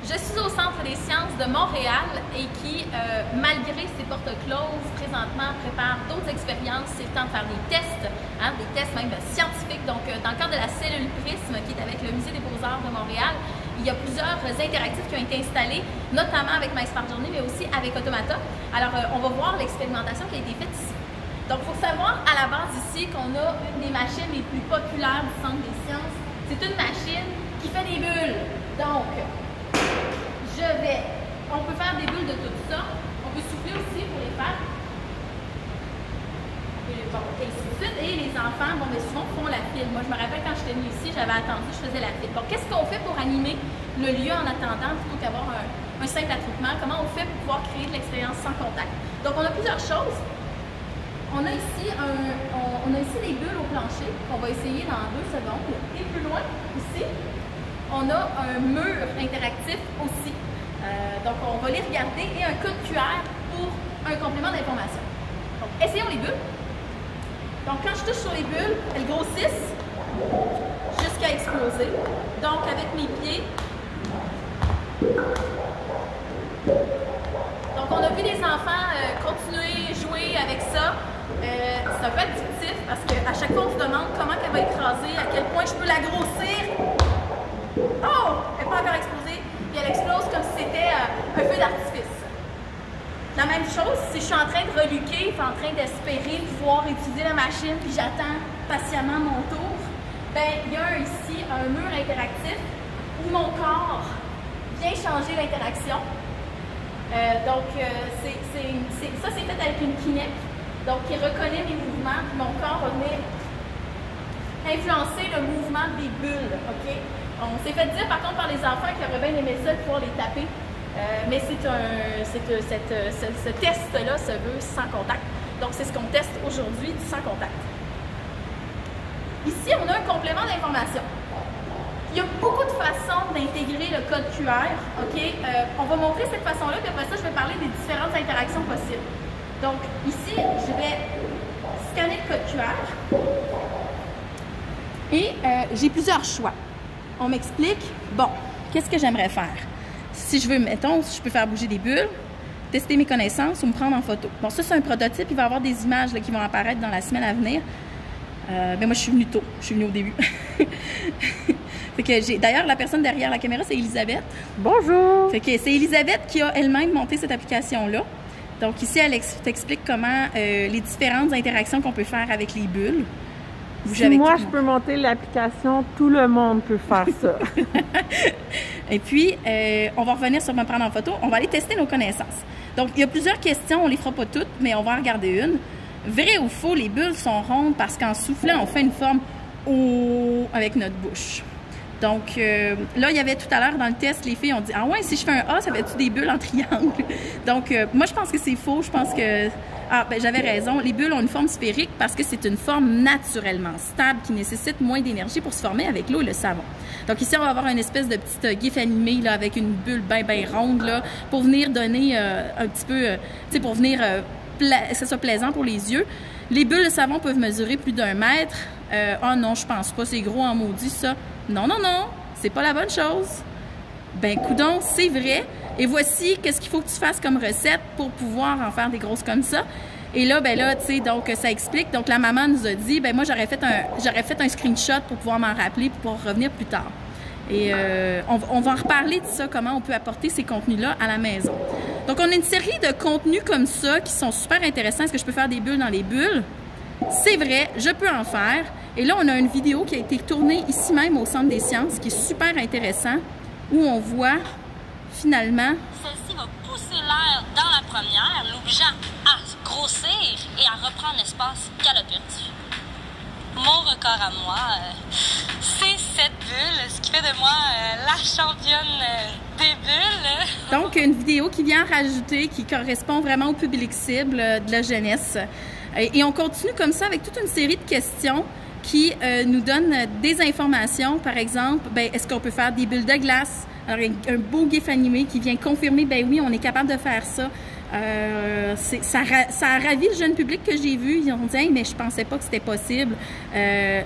Je suis au Centre des sciences de Montréal et qui, malgré ses portes closes, présentement prépare d'autres expériences. C'est le temps de faire des tests même scientifiques. Donc, dans le cadre de la cellule Prisme, qui est avec le Musée des Beaux-Arts de Montréal, il y a plusieurs interactifs qui ont été installés, notamment avec MySmart Journey, mais aussi avec Automata. Alors, on va voir l'expérimentation qui a été faite ici. Donc, il faut savoir à la base ici qu'on a une des machines les plus populaires du Centre des sciences. C'est une machine qui fait des bulles. Donc, on peut faire des bulles de tout ça. On peut souffler aussi pour les faire. Et ainsi de suite. Et les enfants, bon, mais souvent font la file. Moi, je me rappelle quand j'étais venue ici, j'avais attendu, je faisais la file. Bon, qu'est-ce qu'on fait pour animer le lieu en attendant plutôt qu'avoir un simple attroupement? Comment on fait pour pouvoir créer de l'expérience sans contact? Donc, on a plusieurs choses. On a ici des bulles au plancher qu'on va essayer dans 2 secondes. Et plus loin, ici, on a un mur interactif aussi. Donc, on va les regarder et un code QR pour un complément d'information. Donc, essayons les bulles. Donc, quand je touche sur les bulles, elles grossissent jusqu'à exploser. Donc, avec mes pieds. Donc, on a vu les enfants continuer, jouer avec ça. C'est un peu addictif parce qu'à chaque fois, on se demande comment elle va écraser, à quel point je peux la grossir. Oh! Elle n'est pas encore explosée. Puis elle explose comme si c'était un feu d'artifice. La même chose, si je suis en train de reluquer, en train d'espérer pouvoir utiliser la machine, puis j'attends patiemment mon tour, ben il y a ici un mur interactif où mon corps vient changer l'interaction. Donc, ça c'est fait avec une Kinect, donc qui reconnaît mes mouvements, puis mon corps va venir influencer le mouvement des bulles, OK? On s'est fait dire par contre par les enfants qui auraient bien aimé ça de pouvoir les taper. Mais ce test-là se veut sans contact. Donc, c'est ce qu'on teste aujourd'hui, sans contact. Ici, on a un complément d'information. Il y a beaucoup de façons d'intégrer le code QR. OK? On va montrer cette façon-là, puis après ça, je vais parler des différentes interactions possibles. Donc, ici, je vais scanner le code QR. Et j'ai plusieurs choix. On m'explique, bon, qu'est-ce que j'aimerais faire? Si je veux, mettons, je peux faire bouger des bulles, tester mes connaissances ou me prendre en photo. Bon, ça, c'est un prototype. Il va y avoir des images là, qui vont apparaître dans la semaine à venir. Mais moi, je suis venue tôt. Je suis venue au début. Fait que d'ailleurs, la personne derrière la caméra, c'est Elisabeth. Bonjour! Fait que c'est Elisabeth qui a elle-même monté cette application-là. Donc ici, elle t'explique comment les différentes interactions qu'on peut faire avec les bulles. Si moi, je peux monter l'application, tout le monde peut faire ça. Et puis, on va revenir sur me prendre en photo. On va aller tester nos connaissances. Donc, il y a plusieurs questions. On ne les fera pas toutes, mais on va en regarder une. Vrai ou faux, les bulles sont rondes parce qu'en soufflant, on fait une forme O avec notre bouche. Donc, là, il y avait tout à l'heure dans le test, les filles ont dit « Ah ouais, si je fais un A, ça fait-tu des bulles en triangle? » Donc, moi, je pense que c'est faux. Je pense que... Ah, ben j'avais raison. Les bulles ont une forme sphérique parce que c'est une forme naturellement stable qui nécessite moins d'énergie pour se former avec l'eau et le savon. Donc ici, on va avoir une espèce de petite gif animée là, avec une bulle bien ronde là, pour venir donner un petit peu, tu sais, pour venir que ce soit plaisant pour les yeux. Les bulles de savon peuvent mesurer plus d'1 mètre. Ah non, je pense pas, c'est gros en maudit ça. Non, non, non, c'est pas la bonne chose. Ben coudonc, c'est vrai. Et voici qu'est-ce qu'il faut que tu fasses comme recette pour pouvoir en faire des grosses comme ça. Et là, ben là, tu sais, donc ça explique. Donc la maman nous a dit, ben moi j'aurais fait un screenshot pour pouvoir m'en rappeler pour pouvoir revenir plus tard. Et on va en reparler de ça, comment on peut apporter ces contenus-là à la maison. Donc on a une série de contenus comme ça qui sont super intéressants. Est-ce que je peux faire des bulles dans les bulles? C'est vrai, je peux en faire. Et là, on a une vidéo qui a été tournée ici même au Centre des sciences qui est super intéressant, où on voit finalement... Celle-ci va pousser l'air dans la première, l'obligeant à grossir et à reprendre l'espace qu'elle a perdu. Mon record à moi, c'est cette bulle, ce qui fait de moi la championne des bulles. Donc, une vidéo qui vient rajouter, qui correspond vraiment au public cible de la jeunesse. Et on continue comme ça avec toute une série de questions qui nous donnent des informations. Par exemple, ben, est-ce qu'on peut faire des bulles de glace? Alors, un beau gif animé qui vient confirmer, ben oui, on est capable de faire ça. Ça a ravi le jeune public que j'ai vu. Ils ont dit hey, mais je pensais pas que c'était possible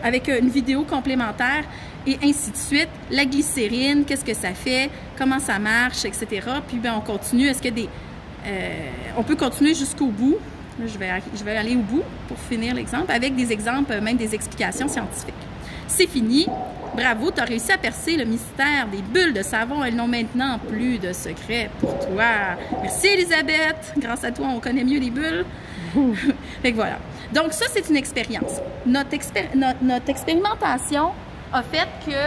avec une vidéo complémentaire. et ainsi de suite. La glycérine, qu'est-ce que ça fait, comment ça marche, etc. Puis ben, on continue. Est-ce qu'il y a des... on peut continuer jusqu'au bout. Là, je vais aller au bout pour finir l'exemple, avec des exemples, même des explications scientifiques. C'est fini. Bravo, tu as réussi à percer le mystère des bulles de savon. Elles n'ont maintenant plus de secret pour toi. Merci, Elisabeth. Grâce à toi, on connaît mieux les bulles. Fait que voilà. Donc, ça, c'est une expérience. Notre expérimentation a fait que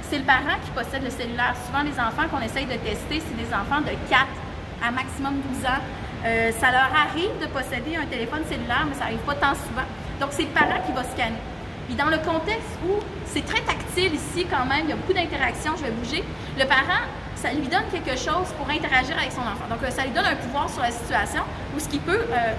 c'est le parent qui possède le cellulaire. Souvent, les enfants qu'on essaye de tester, c'est des enfants de 4 à maximum 12 ans. Ça leur arrive de posséder un téléphone cellulaire, mais ça n'arrive pas tant souvent. Donc, c'est le parent qui va scanner. Et dans le contexte où c'est très tactile ici quand même, il y a beaucoup d'interactions, je vais bouger, le parent, ça lui donne quelque chose pour interagir avec son enfant. Donc, ça lui donne un pouvoir sur la situation où ce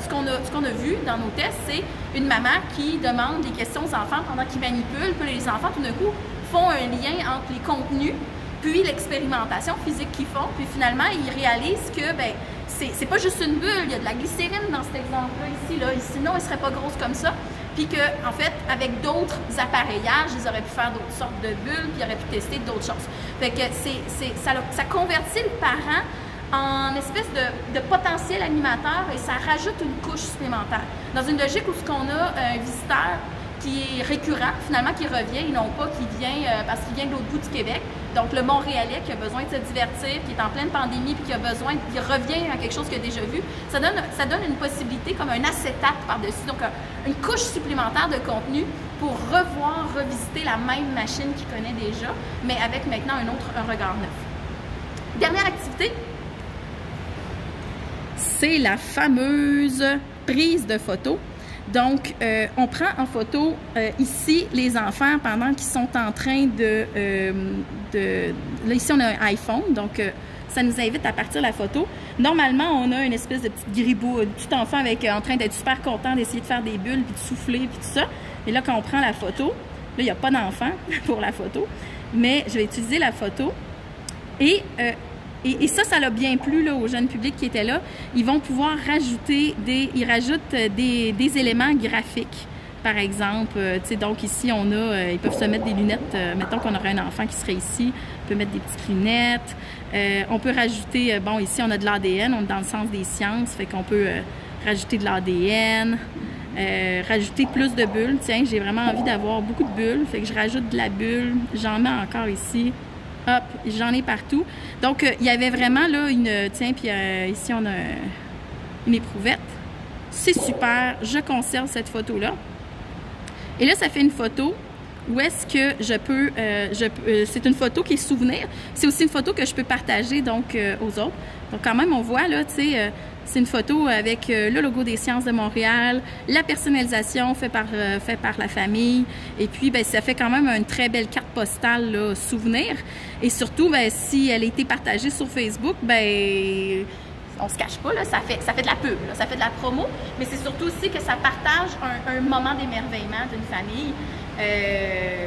qu'on a vu dans nos tests, c'est une maman qui demande des questions aux enfants pendant qu'ils manipulent, puis les enfants, tout d'un coup, font un lien entre les contenus puis l'expérimentation physique qu'ils font, puis finalement, ils réalisent que, ben, c'est pas juste une bulle, il y a de la glycérine dans cet exemple-là, ici, sinon, elle serait pas grosse comme ça. Puis qu'en fait, avec d'autres appareillages, ils auraient pu faire d'autres sortes de bulles, puis ils auraient pu tester d'autres choses. Fait que ça convertit le parent en espèce de potentiel animateur et ça rajoute une couche supplémentaire. Dans une logique où ce qu'on a un visiteur qui est récurrent, finalement, qui revient, et non pas qui vient parce qu'il vient de l'autre bout du Québec. Donc, le Montréalais qui a besoin de se divertir, qui est en pleine pandémie, puis qui revient à quelque chose qu'il a déjà vu, ça donne une possibilité comme un acétate par-dessus, donc une couche supplémentaire de contenu pour revisiter la même machine qu'il connaît déjà, mais avec maintenant un regard neuf. Dernière activité, c'est la fameuse prise de photo. Donc, on prend en photo ici les enfants pendant qu'ils sont en train là, ici, on a un iPhone, donc ça nous invite à partir la photo. Normalement, on a une espèce de petite gribouille, un petit enfant en train d'être super content d'essayer de faire des bulles, puis de souffler, puis tout ça. Et là, quand on prend la photo, là, il n'y a pas d'enfant pour la photo, mais je vais utiliser la photo. Et ça l'a bien plu là, aux jeunes publics qui étaient là. Ils vont pouvoir rajouter ils rajoutent des éléments graphiques, par exemple. Donc ici, ils peuvent se mettre des lunettes. Mettons qu'on aurait un enfant qui serait ici, on peut mettre des petites lunettes. On peut rajouter, bon, ici, on a de l'ADN, on est dans le sens des sciences, fait qu'on peut rajouter de l'ADN, rajouter plus de bulles. Tiens, j'ai vraiment envie d'avoir beaucoup de bulles, fait que je rajoute de la bulle. J'en mets encore ici. Hop, j'en ai partout. Donc, il y avait vraiment là puis ici, on a une éprouvette. C'est super. Je conserve cette photo-là. Et là, ça fait une photo où est-ce que je peux... c'est une photo qui est souvenir. C'est aussi une photo que je peux partager donc aux autres. Donc, quand même, on voit là, tu sais... c'est une photo avec le logo des Sciences de Montréal, la personnalisation fait par la famille. Et puis, ben, ça fait quand même une très belle carte postale, là, souvenir. Et surtout, ben, si elle a été partagée sur Facebook, ben, on se cache pas, là, ça fait de la pub, là, ça fait de la promo. Mais c'est surtout aussi que ça partage un moment d'émerveillement d'une famille.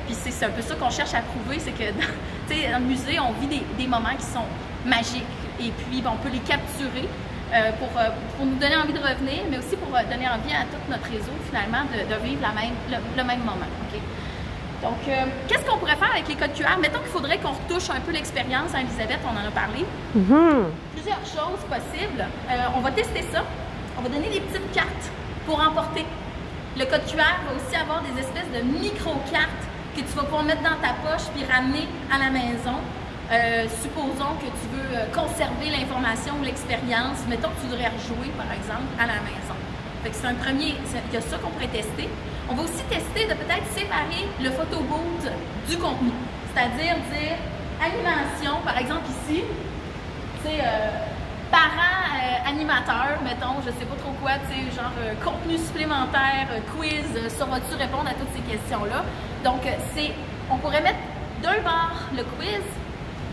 Puis c'est un peu ça qu'on cherche à prouver, c'est que dans le musée, on vit des moments qui sont magiques. Et puis, ben, on peut les capturer. Pour nous donner envie de revenir, mais aussi pour donner envie à tout notre réseau, finalement, de vivre le même moment. Okay? Donc, qu'est-ce qu'on pourrait faire avec les codes QR? Mettons qu'il faudrait qu'on retouche un peu l'expérience, hein, Elisabeth, on en a parlé. Plusieurs choses possibles. On va tester ça. On va donner des petites cartes pour emporter. Le code QR va aussi avoir des espèces de micro-cartes que tu vas pouvoir mettre dans ta poche puis ramener à la maison. Supposons que tu veux conserver l'information ou l'expérience, mettons que tu voudrais rejouer, par exemple, à la maison. Fait que c'est un premier, il y a ça qu'on pourrait tester. On va aussi tester de peut-être séparer le photo booth du contenu. C'est-à-dire dire animation, par exemple ici, c'est parents animateurs, mettons, je sais pas trop quoi, tu sais, genre contenu supplémentaire, quiz, sauras-tu répondre à toutes ces questions-là. Donc, on pourrait mettre d'un bord le quiz,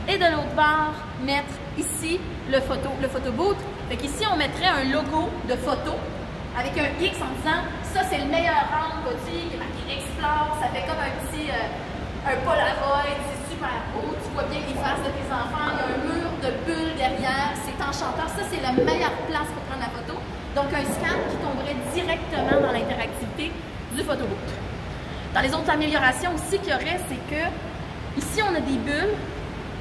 et de l'autre bord, mettre ici le photo booth. Fait qu'ici, on mettrait un logo de photo avec un X en disant ça, c'est le meilleur angle, il est marqué Explore, ça fait comme un petit un Polaroid, c'est super beau, tu vois bien les faces de tes enfants, il y a un mur de bulles derrière, c'est enchanteur. Ça, c'est la meilleure place pour prendre la photo. Donc, un scan qui tomberait directement dans l'interactivité du photo booth. Dans les autres améliorations aussi qu'il y aurait, c'est que Ici, on a des bulles.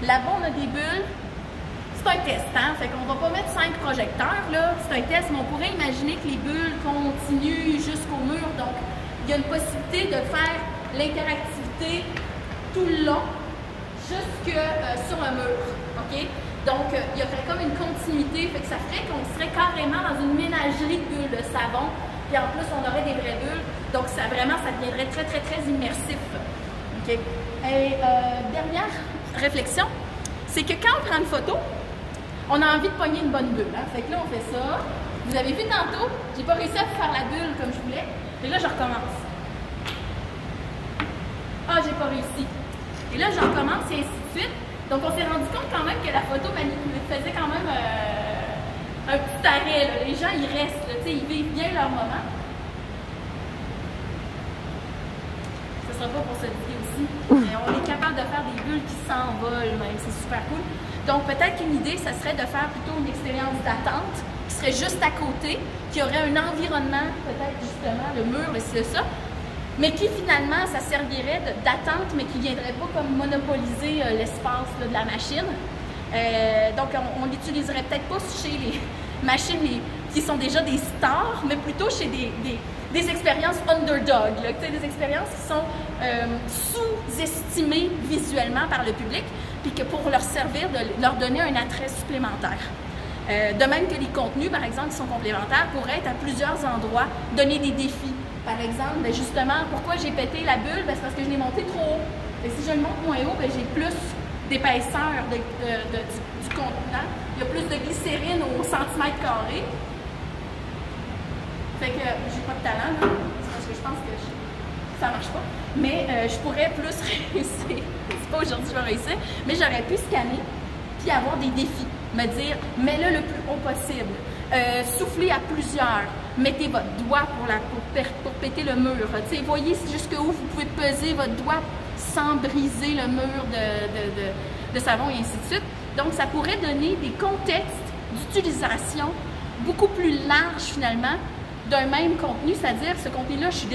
Là-bas, on a des bulles. C'est un test, hein? Fait qu'on va pas mettre 5 projecteurs, là. C'est un test, mais on pourrait imaginer que les bulles continuent jusqu'au mur. Donc, il y a une possibilité de faire l'interactivité tout le long, jusque sur un mur, OK? Donc, il y aurait comme une continuité, fait que ça ferait qu'on serait carrément dans une ménagerie de bulles de savon, puis en plus, on aurait des vraies bulles. Donc, ça deviendrait très, très, très immersif. OK? Et dernière réflexion, c'est que quand on prend une photo, on a envie de pogner une bonne bulle. Hein? Fait que là, on fait ça. Vous avez vu tantôt, j'ai pas réussi à faire la bulle comme je voulais. Et là, je recommence. Ah, j'ai pas réussi. Et là, je recommence et ainsi de suite. Donc, on s'est rendu compte quand même que la photo manipulée faisait quand même un petit arrêt. Là. Les gens, ils restent, là, ils vivent bien leur moment. Ce sera pas pour cette vidéo aussi, mais on est capable de faire des bulles qui s'envolent même. C'est super cool. Donc, peut-être qu'une idée, ça serait de faire plutôt une expérience d'attente qui serait juste à côté, qui aurait un environnement, peut-être justement, le mur, le ci, ça, mais qui finalement, ça servirait d'attente, mais qui ne viendrait pas comme monopoliser l'espace de la machine. Donc, on l'utiliserait peut-être pas chez les machines qui sont déjà des stars, mais plutôt chez des expériences underdog, là, des expériences qui sont sous-estimées visuellement par le public, puis que pour leur servir, de leur donner un attrait supplémentaire. De même que les contenus, par exemple, qui sont complémentaires, pourraient être à plusieurs endroits, donner des défis. Par exemple, ben justement, pourquoi j'ai pété la bulle? Ben, c'est parce que je l'ai montée trop haut. Et si je le monte moins haut, ben, j'ai plus d'épaisseur du contenant. Il y a plus de glycérine au centimètre carré. Fait que j'ai pas de talent, là. C'est parce que je pense que ça marche pas. Mais je pourrais plus réussir. C'est pas aujourd'hui que je vais réussir, mais j'aurais pu scanner puis avoir des défis. Me dire, mets-le le plus haut possible. Soufflez à plusieurs. Mettez votre doigt pour péter le mur. T'sais, voyez jusqu'où vous pouvez peser votre doigt sans briser le mur de savon et ainsi de suite. Donc, ça pourrait donner des contextes d'utilisation beaucoup plus larges finalement d'un même contenu, c'est-à-dire ce contenu-là, je suis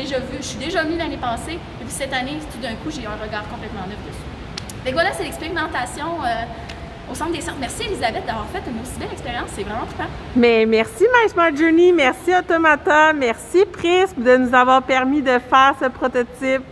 déjà venue l'année passée, et puis cette année, tout d'un coup, j'ai eu un regard complètement neuf dessus. Donc voilà, c'est l'expérimentation au Centre des Sciences. Merci Elisabeth d'avoir fait une aussi belle expérience, c'est vraiment trippant. Mais merci My Smart Journey, merci Automata, merci Prism de nous avoir permis de faire ce prototype.